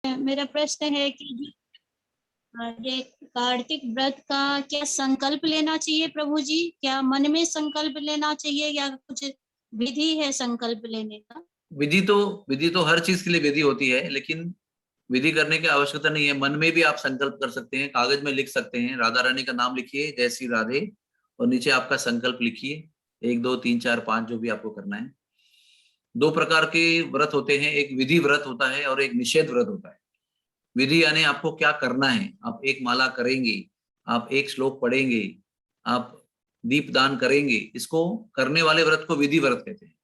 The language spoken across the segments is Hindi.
मेरा प्रश्न है कि ये कार्तिक व्रत का क्या संकल्प लेना चाहिए प्रभु जी? क्या मन में संकल्प लेना चाहिए या कुछ विधि है संकल्प लेने का? विधि तो हर चीज के लिए विधि होती है, लेकिन विधि करने की आवश्यकता नहीं है। मन में भी आप संकल्प कर सकते हैं, कागज में लिख सकते हैं। राधा रानी का नाम लिखिए, जय श्री राधे, और नीचे आपका संकल्प लिखिए, 1 2 3 4 5 जो भी आपको करना है। 2 प्रकार के व्रत होते हैं, एक विधि व्रत होता है और एक निषेध व्रत होता है। विधि यानी आपको क्या करना है, आप एक माला करेंगे, आप एक श्लोक पढ़ेंगे, आप दीप दान करेंगे, इसको करने वाले व्रत को विधि व्रत कहते हैं।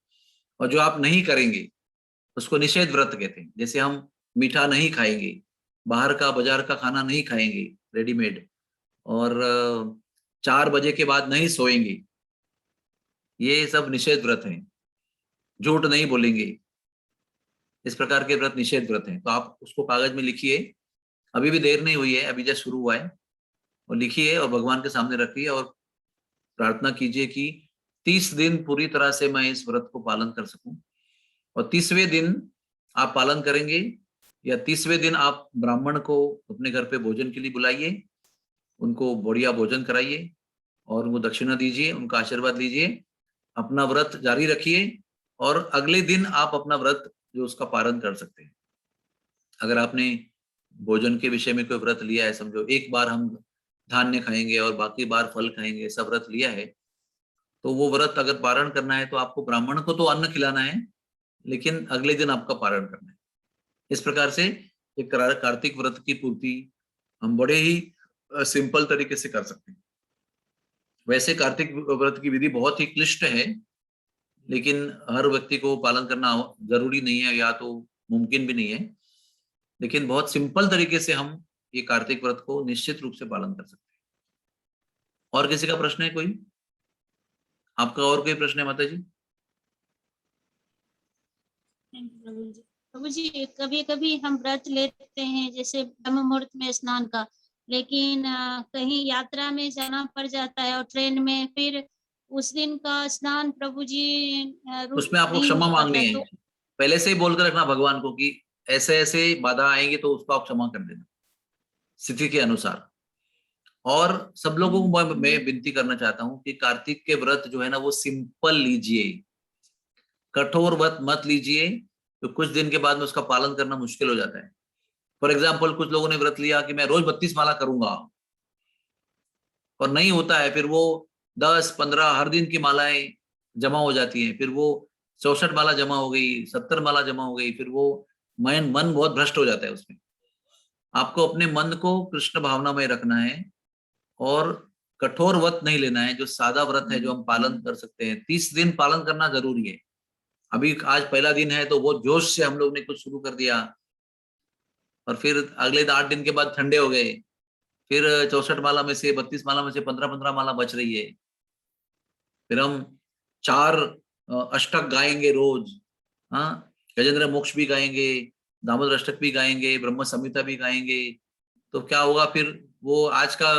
और जो आप नहीं करेंगे उसको निषेध व्रत कहते हैं। जैसे हम मीठा नहीं खाएंगे, बाहर का बाजार का खाना नहीं खाएंगे रेडीमेड, और 4 बजे के बाद नहीं सोएंगे, ये सब निषेध व्रत हैं। झूठ नहीं बोलेंगे, इस प्रकार के व्रत निषेध व्रत हैं। तो आप उसको कागज में लिखिए, अभी भी देर नहीं हुई है, अभी जस्ट शुरू हुआ है, और लिखिए और भगवान के सामने रखिए और प्रार्थना कीजिए कि 30 दिन पूरी तरह से मैं इस व्रत को पालन कर सकूं। और 30वें दिन आप पालन करेंगे, या 30वें दिन आप ब्राह्मण को अपने घर पे भोजन के लिए बुलाइए, उनको बढ़िया भोजन कराइए और उनको दक्षिणा दीजिए, उनका आशीर्वाद लीजिए, अपना व्रत जारी रखिए, और अगले दिन आप अपना व्रत जो उसका पालन कर सकते हैं। अगर आपने भोजन के विषय में कोई व्रत लिया है, समझो एक बार हम धान्य खाएंगे और बाकी बार फल खाएंगे, ऐसा व्रत लिया है, तो वो व्रत अगर पारण करना है तो आपको ब्राह्मण को तो अन्न खिलाना है, लेकिन अगले दिन आपका पारण करना है। इस प्रकार से एक कार्तिक व्रत की पूर्ति हम बड़े ही सिंपल तरीके से कर सकते हैं। वैसे कार्तिक व्रत की विधि बहुत ही क्लिष्ट है, लेकिन हर व्यक्ति को पालन करना जरूरी नहीं है, या तो मुमकिन भी नहीं है। लेकिन बहुत सिंपल तरीके से हम ये कार्तिक व्रत को निश्चित रूप से पालन कर सकते हैं। और किसी का प्रश्न है कोई? आपका और कोई प्रश्न है माता जी? प्रभु जी कभी कभी हम व्रत लेते हैं जैसे ब्रह्म मुहूर्त में स्नान का, लेकिन कहीं यात्रा में जाना पड़ जाता है और ट्रेन में, फिर उस दिन का स्नान प्रभु जी उसमें आपको नहीं हो क्षमा पाता मांगनी है, तो? पहले से ही बोलकर रखना भगवान को कि ऐसे ऐसे बाधा आएंगे तो उसको आप क्षमा कर देना स्थिति के अनुसार। और सब लोगों को मैं विनती करना चाहता हूँ कि कार्तिक के व्रत जो है ना वो सिंपल लीजिए, कठोर व्रत मत लीजिए, तो कुछ दिन के बाद में उसका पालन करना मुश्किल हो जाता है। फॉर एग्जाम्पल, कुछ लोगों ने व्रत लिया कि मैं रोज 32 माला करूंगा, और नहीं होता है, फिर वो 10 15 हर दिन की मालाएं जमा हो जाती हैं, फिर वो 64 माला जमा हो गई, 70 माला जमा हो गई, फिर वो मन बहुत भ्रष्ट हो जाता है उसमें। आपको अपने मन को कृष्ण भावना में रखना है, और कठोर व्रत नहीं लेना है, जो सादा व्रत है जो हम पालन कर सकते हैं। 30 दिन पालन करना जरूरी है। अभी आज पहला दिन है तो बहुत जोश से हम लोग ने कुछ शुरू कर दिया, और फिर अगले 8 दिन के बाद ठंडे हो गए, फिर 64 माला में से 32 माला में से 15 माला बच रही है, फिर हम 4 अष्टक गाएंगे रोज। हाँ, गजेंद्र मोक्ष भी गाएंगे, दामोदर अष्टक भी गाएंगे, ब्रह्म संहिता भी गाएंगे। तो क्या होगा फिर, वो आज का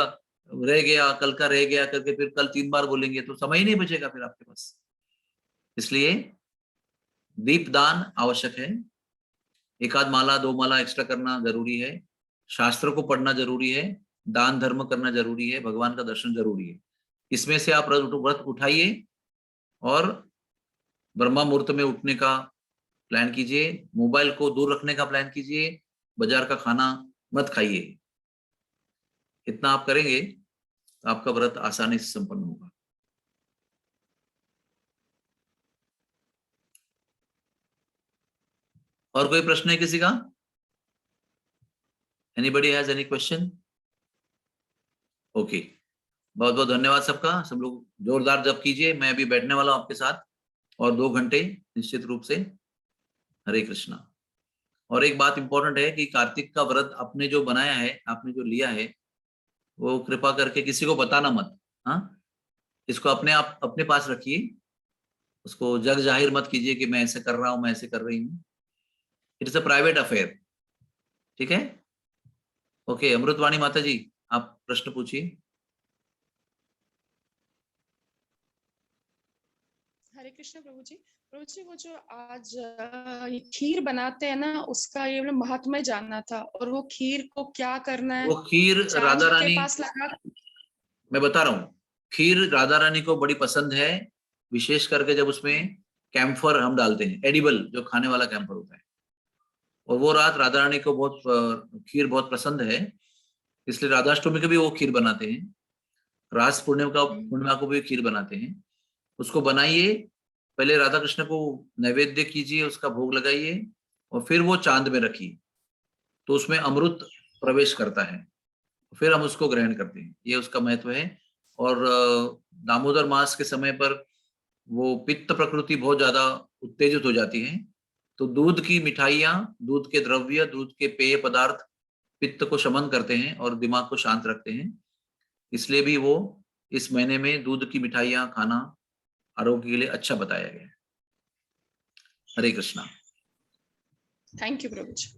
रह गया, कल का रह गया करके फिर कल 3 बार बोलेंगे तो समय ही नहीं बचेगा फिर आपके पास। इसलिए दीप दान आवश्यक है, 1 आध माला 2 माला एक्स्ट्रा करना जरूरी है, शास्त्र को पढ़ना जरूरी है, दान धर्म करना जरूरी है, भगवान का दर्शन जरूरी है। इसमें से आप व्रत उठाइए और ब्रह्मा मुहूर्त में उठने का प्लान कीजिए, मोबाइल को दूर रखने का प्लान कीजिए, बाजार का खाना मत खाइए। इतना आप करेंगे तो आपका व्रत आसानी से संपन्न होगा। और कोई प्रश्न है किसी का? Anybody has any question? Okay, बहुत बहुत धन्यवाद सबका। सब लोग जोरदार जप कीजिए, मैं अभी बैठने वाला हूं आपके साथ और 2 घंटे निश्चित रूप से। हरे कृष्णा। और एक बात इंपॉर्टेंट है कि कार्तिक का व्रत आपने जो बनाया है, आपने जो लिया है, वो कृपा करके किसी को बताना मत। हाँ, इसको अपने आप अपने पास रखिए, उसको जग जाहिर मत कीजिए कि मैं ऐसे कर रहा हूं, मैं ऐसे कर रही हूँ। It is a private affair, ठीक है? ओके, अमृतवाणी माता जी, आप प्रश्न पूछिए। हरे कृष्ण प्रभु जी। प्रभु जी, वो जो आज ये खीर बनाते हैं ना, उसका ये महात्म्य जानना था, और वो खीर को क्या करना है? वो खीर चांद राधा के रानी, पास लगा। मैं बता रहा हूँ, खीर राधा रानी को बड़ी पसंद है, विशेष करके जब उसमें कैम्फर हम डालते हैं, एडिबल जो खाने वाला कैम्फर होता है, और वो रात राधा रानी को बहुत खीर बहुत पसंद है, इसलिए राधाष्टमी को भी वो खीर बनाते हैं, रास पूर्णिमा को भी खीर बनाते हैं। उसको बनाइए, पहले राधा कृष्ण को नैवेद्य कीजिए, उसका भोग लगाइए, और फिर वो चांद में रखिए, तो उसमें अमृत प्रवेश करता है, फिर हम उसको ग्रहण करते हैं। ये उसका महत्व है। और दामोदर मास के समय पर वो पित्त प्रकृति बहुत ज्यादा उत्तेजित हो जाती है, तो दूध की मिठाइयाँ, दूध के द्रव्य, दूध के पेय पदार्थ पित्त को शमन करते हैं और दिमाग को शांत रखते हैं, इसलिए भी वो इस महीने में दूध की मिठाइयाँ खाना आरोग्य के लिए अच्छा बताया गया है। हरे कृष्णा। थैंक यू प्रभु जी।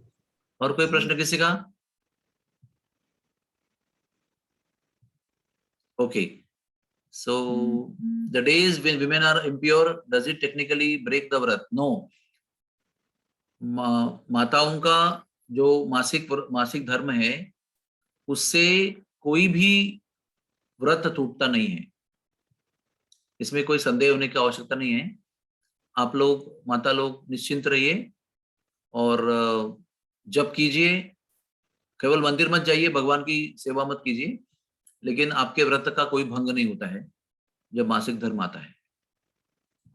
और कोई प्रश्न किसी का? Okay, so the days when women are impure, does it technically break the व्रत? No. माताओं का जो मासिक धर्म है, उससे कोई भी व्रत टूटता नहीं है, इसमें कोई संदेह होने की आवश्यकता नहीं है। आप लोग, माता लोग, निश्चिंत रहिए और जप कीजिए, केवल मंदिर मत जाइए, भगवान की सेवा मत कीजिए, लेकिन आपके व्रत का कोई भंग नहीं होता है जब मासिक धर्म आता है।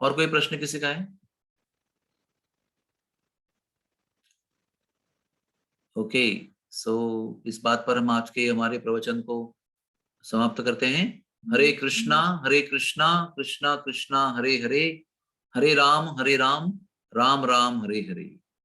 और कोई प्रश्न किसी का है? ओके, सो इस बात पर हम आज के हमारे प्रवचन को समाप्त करते हैं। हरे कृष्णा कृष्णा कृष्णा हरे हरे, हरे राम राम राम हरे हरे।